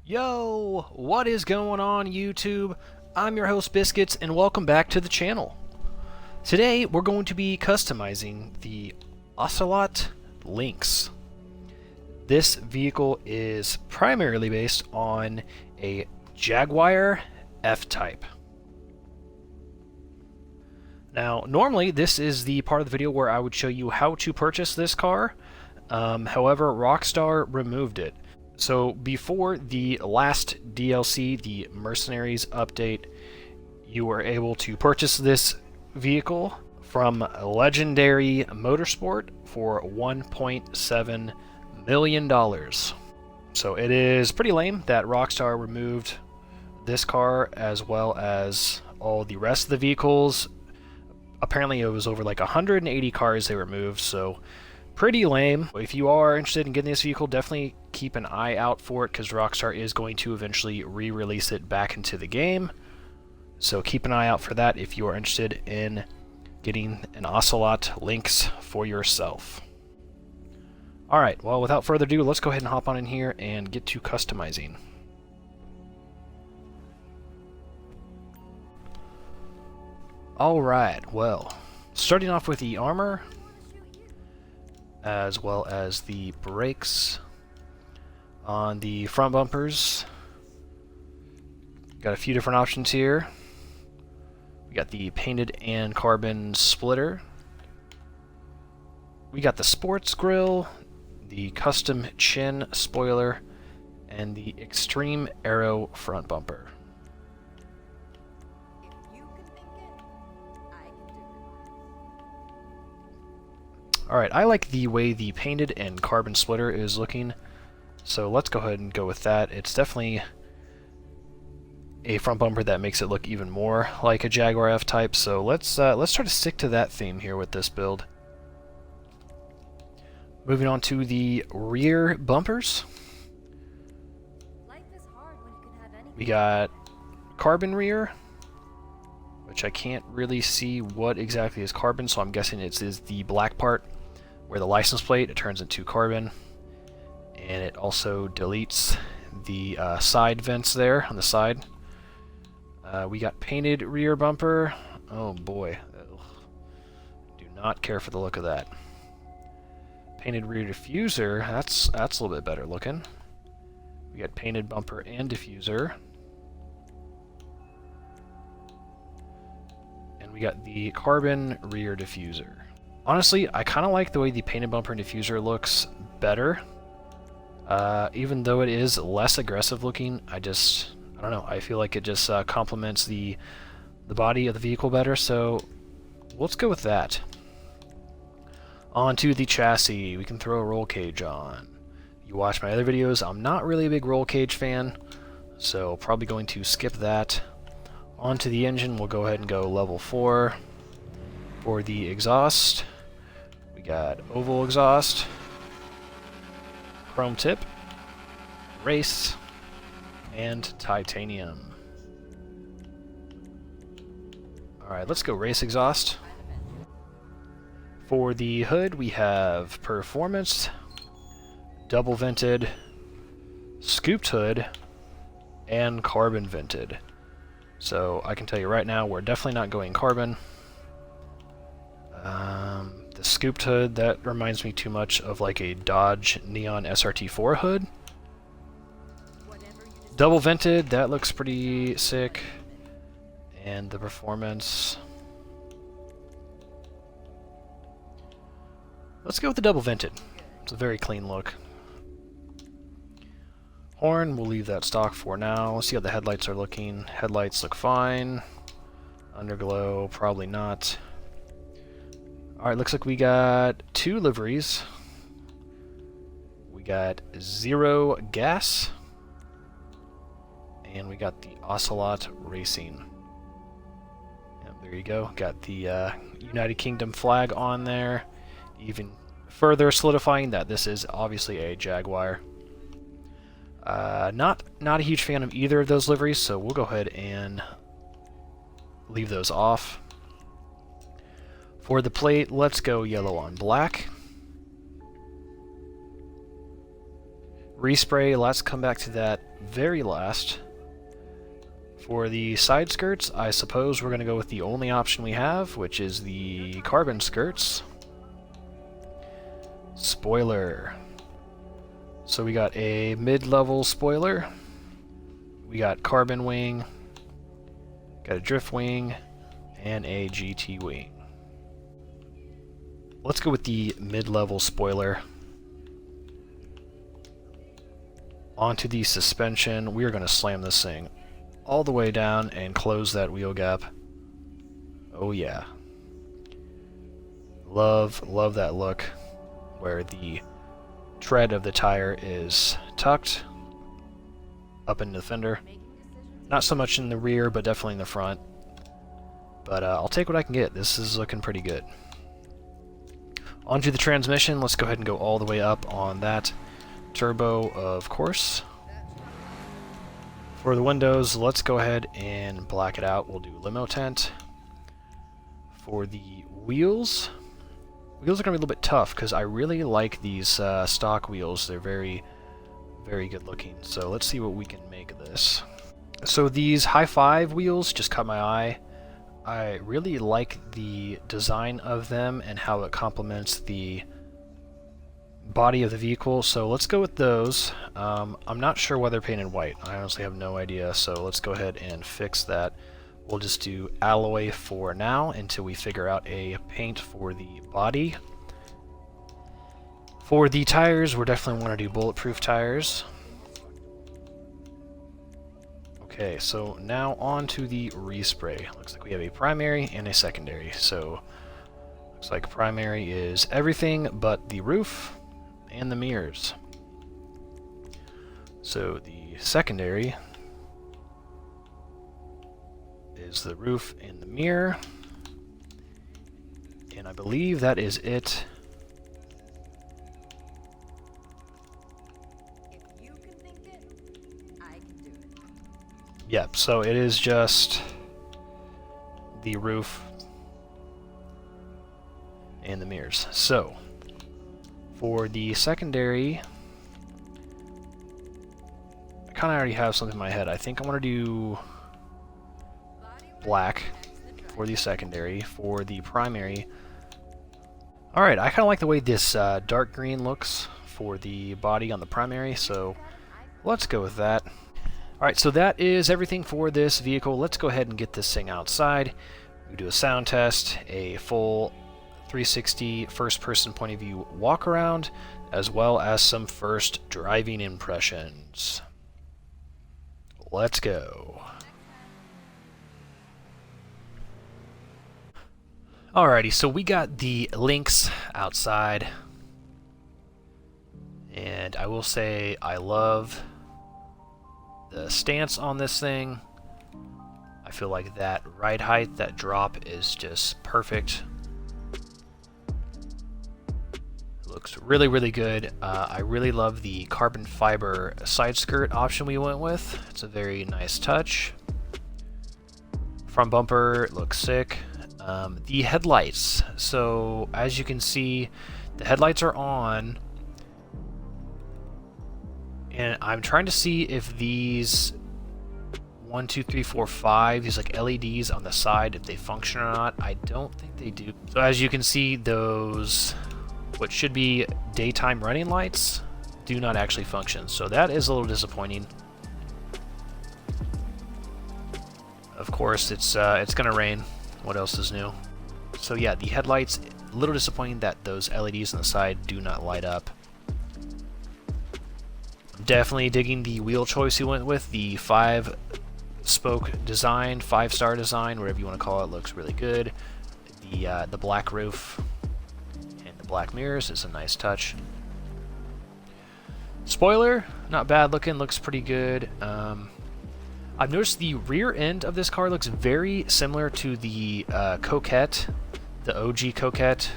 Yo, what is going on YouTube? I'm your host Biscuits and welcome back to the channel. Today we're going to be customizing the Ocelot Lynx. This vehicle is primarily based on a Jaguar F-Type. Now, normally this is the part of the video where I would show you how to purchase this car. However, Rockstar removed it. So before the last DLC, the Mercenaries update, you were able to purchase this vehicle from Legendary Motorsport for $1.7 million. So it is pretty lame that Rockstar removed this car as well as all the rest of the vehicles. Apparently it was over like 180 cars they removed, so pretty lame. If you are interested in getting this vehicle, definitely keep an eye out for it because Rockstar is going to eventually re-release it back into the game. So keep an eye out for that if you are interested in getting an Ocelot Lynx for yourself. Alright, well without further ado, let's go ahead and hop on in here and get to customizing. Alright, well, starting off with the armor, as well as the brakes on the front bumpers. Got a few different options here. We got the painted and carbon splitter. We got the sports grille, the custom chin spoiler, and the extreme aero front bumper. Alright, I like the way the painted and carbon splitter is looking, so let's go ahead and go with that. It's definitely a front bumper that makes it look even more like a Jaguar F-Type, so let's try to stick to that theme here with this build. Moving on to the rear bumpers. We got carbon rear, which I can't really see what exactly is carbon, so I'm guessing it is the black part where the license plate, it turns into carbon, and it also deletes the side vents there on the side. We got painted rear bumper. Oh boy, ugh. Do not care for the look of that. Painted rear diffuser, that's a little bit better looking. We got painted bumper and diffuser. And we got the carbon rear diffuser. Honestly, I kind of like the way the painted bumper and diffuser looks better. Even though it is less aggressive looking, I don't know, I feel like it just complements the body of the vehicle better, so let's go with that. On to the chassis, we can throw a roll cage on. You watch my other videos, I'm not really a big roll cage fan, so probably going to skip that. Onto the engine, we'll go ahead and go level 4. For the exhaust, we got oval exhaust, chrome tip, race, and titanium. Alright, let's go race exhaust. For the hood, we have performance, double vented, scooped hood, and carbon vented. So I can tell you right now, we're definitely not going carbon. The scooped hood, that reminds me too much of like a Dodge Neon SRT4 hood. Double vented, that looks pretty sick. And the performance. Let's go with the double vented. It's a very clean look. Horn, we'll leave that stock for now. Let's see how the headlights are looking. Headlights look fine. Underglow, probably not. Alright, looks like we got 2 liveries. We got Zero Gas. And we got the Ocelot Racing. Yep, there you go. Got the United Kingdom flag on there. Even further solidifying that this is obviously a Jaguar. Not a huge fan of either of those liveries, so we'll go ahead and leave those off. For the plate, let's go yellow on black. Respray, let's come back to that very last. For the side skirts, I suppose we're going to go with the only option we have, which is the carbon skirts. Spoiler. So we got a mid-level spoiler. We got carbon wing, got a drift wing, and a GT wing. Let's go with the mid-level spoiler. Onto the suspension, we are going to slam this thing all the way down and close that wheel gap. Oh yeah. Love that look where the tread of the tire is tucked up in the fender. Not so much in the rear, but definitely in the front. But I'll take what I can get. This is looking pretty good. Onto the transmission, let's go ahead and go all the way up on that turbo, of course. For the windows, let's go ahead and black it out. We'll do limo tint. For the wheels are going to be a little bit tough because I really like these stock wheels. They're very, very good looking. So let's see what we can make of this. So these high five wheels just caught my eye. I really like the design of them and how it complements the body of the vehicle, so let's go with those. I'm not sure why they're painted white. I honestly have no idea, so let's go ahead and fix that. We'll just do alloy for now until we figure out a paint for the body. For the tires, we're definitely want to do bulletproof tires. Okay, so now on to the respray. Looks like we have a primary and a secondary, so looks like primary is everything but the roof and the mirrors. So the secondary is the roof and the mirror, and I believe that is it. If you can think it, I can do it. Yep, so it is just the roof and the mirrors. So for the secondary, I kind of already have something in my head. I think I want to do black for the secondary. For the primary, alright, I kind of like the way this dark green looks for the body on the primary, so let's go with that. Alright, so that is everything for this vehicle. Let's go ahead and get this thing outside. We do a sound test, a full 360 first-person point of view walk around, as well as some first driving impressions. Let's go. Alrighty, so we got the Lynx outside, and I will say I love the stance on this thing. I feel like that ride height, that drop is just perfect. Looks really, really good. I really love the carbon fiber side skirt option we went with. It's a very nice touch. Front bumper looks sick. The headlights. So as you can see, the headlights are on, and I'm trying to see if these 1, 2, 3, 4, 5, these like LEDs on the side, if they function or not. I don't think they do. So as you can see, those what should be daytime running lights do not actually function, so that is a little disappointing. Of course, it's gonna rain. What else is new? So yeah, the headlights, a little disappointing that those LEDs on the side do not light up. Definitely digging the wheel choice you went with, the 5-spoke design, 5-star design, whatever you want to call it, looks really good. The black roof black mirrors is a nice touch. Spoiler, not bad looking, looks pretty good. I've noticed the rear end of this car looks very similar to the Coquette, the OG Coquette,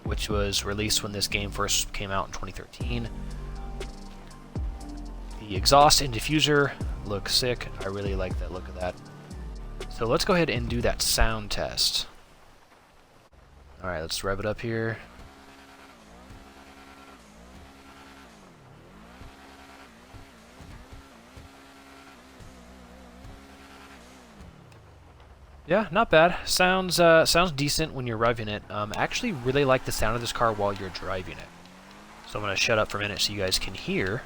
which was released when this game first came out in 2013. The exhaust and diffuser look sick. I really like the look of that. So let's go ahead and do that sound test. Alright, let's rev it up here. Yeah, not bad. Sounds decent when you're revving it. Actually really like the sound of this car while you're driving it. So I'm going to shut up for a minute so you guys can hear.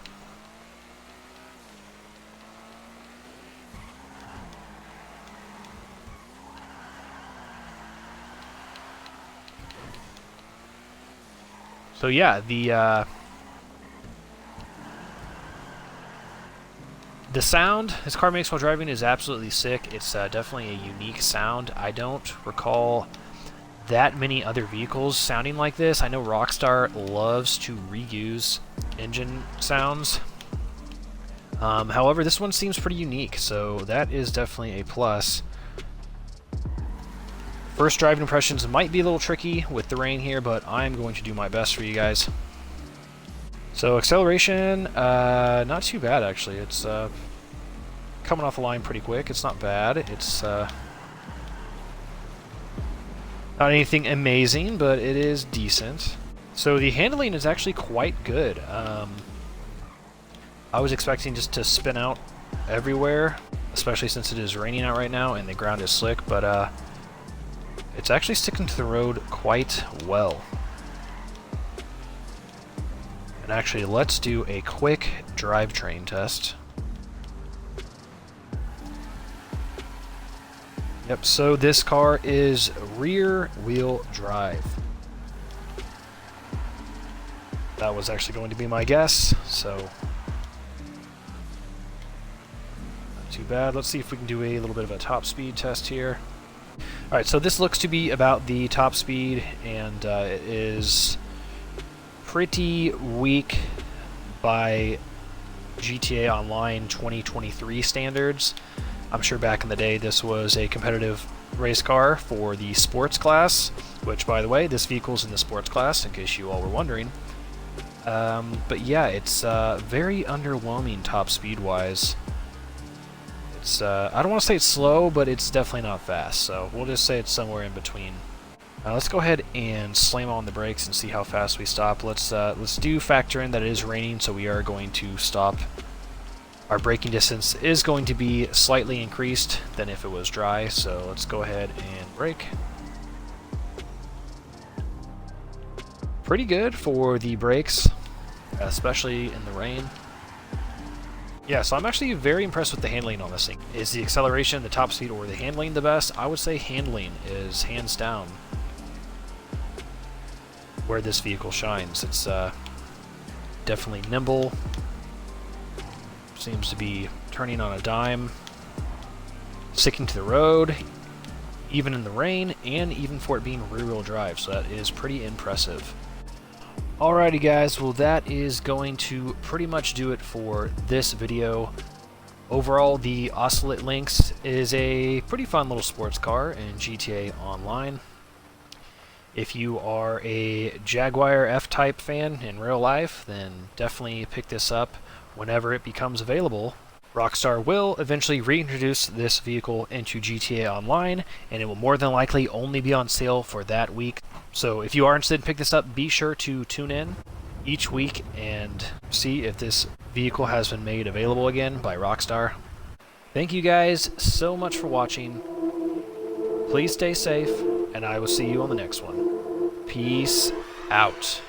So yeah, the sound this car makes while driving is absolutely sick. It's definitely a unique sound. I don't recall that many other vehicles sounding like this. I know Rockstar loves to reuse engine sounds. However, this one seems pretty unique, so that is definitely a plus. First driving impressions might be a little tricky with the rain here, but I'm going to do my best for you guys. So acceleration, not too bad actually. It's coming off the line pretty quick. It's not bad. It's not anything amazing, but it is decent. So the handling is actually quite good. I was expecting just to spin out everywhere, especially since it is raining out right now and the ground is slick, but it's actually sticking to the road quite well. And actually, let's do a quick drivetrain test. Yep, so this car is rear-wheel drive. That was actually going to be my guess, so not too bad. Let's see if we can do a little bit of a top speed test here. Alright, so this looks to be about the top speed, and it is pretty weak by GTA Online 2023 standards. I'm sure back in the day this was a competitive race car for the sports class, which, by the way, this vehicle's in the sports class, in case you all were wondering. But yeah, it's very underwhelming top speed-wise. It's, I don't want to say it's slow, but it's definitely not fast, so we'll just say it's somewhere in between. Let's go ahead and slam on the brakes and see how fast we stop. Let's do factor in that it is raining, so we are going to stop. Our braking distance is going to be slightly increased than if it was dry, so let's go ahead and brake. Pretty good for the brakes, especially in the rain. Yeah, so I'm actually very impressed with the handling on this thing. Is the acceleration, the top speed, or the handling the best? I would say handling is hands down where this vehicle shines. It's definitely nimble. Seems to be turning on a dime, sticking to the road, even in the rain, and even for it being rear-wheel drive, so that is pretty impressive. Alrighty guys, well that is going to pretty much do it for this video. Overall, the Ocelot Lynx is a pretty fun little sports car in GTA Online. If you are a Jaguar F-Type fan in real life, then definitely pick this up whenever it becomes available. Rockstar will eventually reintroduce this vehicle into GTA Online, and it will more than likely only be on sale for that week. So if you are interested in pick this up, be sure to tune in each week and see if this vehicle has been made available again by Rockstar. Thank you guys so much for watching. Please stay safe, and I will see you on the next one. Peace out.